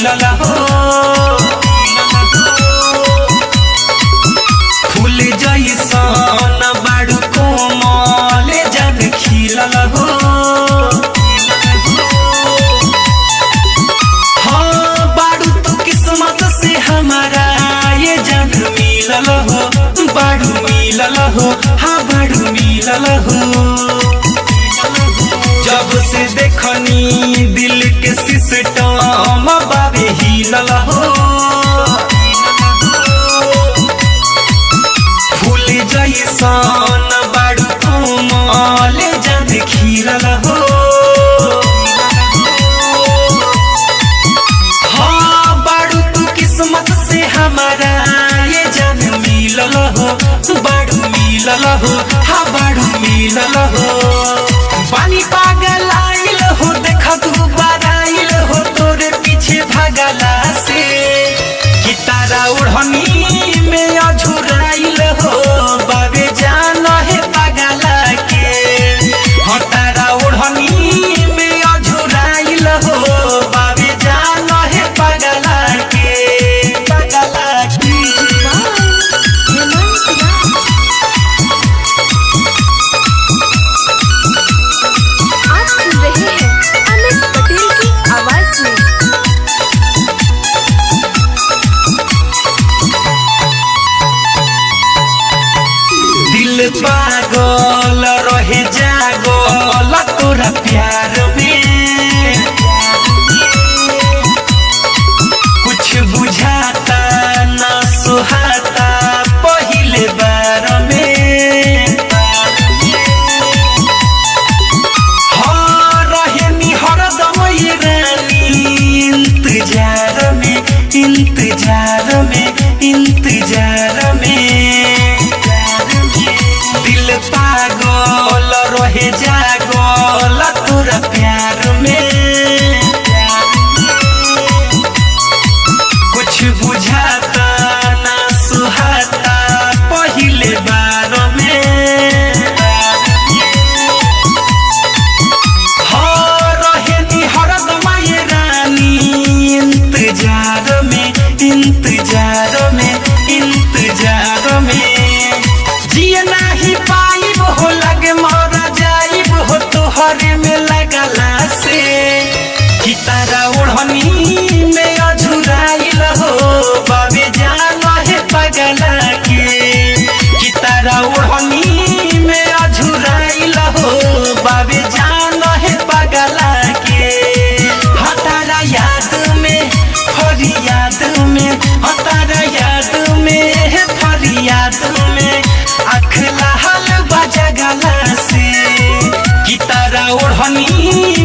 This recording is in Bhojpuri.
खिलल हो फूल जैसन बाड़ू कोमल जान खिलल हो हाँ बाड़ू तो किस्मत से हमारा ये जान मिलल हो बाड़ू मिलल हो हाँ बाड़ू मिलल हो जब से देखनी दिल के सिस्टम बाबे हिलल हो फूल जैसन बाड़ू कोमल जान खिलल हो हाँ बाड़ू तू किस्मत से हमारा ये जान मिलल हो बाड़ू मिलल हो हाँ बाड़ू मिलल हो पानी पागल आइल हो देखा तू बराइल हो तोरे पीछे भागला से कि तारा ओढ़नी में अझुराइल हो बाबे जान है पागला के हाँ तारा ओढ़नी में अझुराइल हो बाबे जान है पागला के दिल पागल रहे जागल तोरा प्यार में कुछ बुझाता ना सुहाता पहले बार में हाँ रहे नी हरदम ये रानी इंतजार में इंतजार में इंतजार में दिल पागल रहे जागल तोरा प्यार में कुछ बुझाता ना सुहाता पहले बार में हाँ रहे नी हरदम ये रानी इंतजार में इंतजार में इंतजार में जिए नाही पाइब हो लगे मरा जाइब हो तोहरे में लगला से कि तारा ओढ़नी में अझुराइल हो बाबे जान है पगला के कि तारा ओढ़नी में अझुराइल हो बाबे जान है पगला के हतारा याद में फरियाद में हतारा याद में फरियाद में अखला हल बजगला से कि तारा ओढ़नी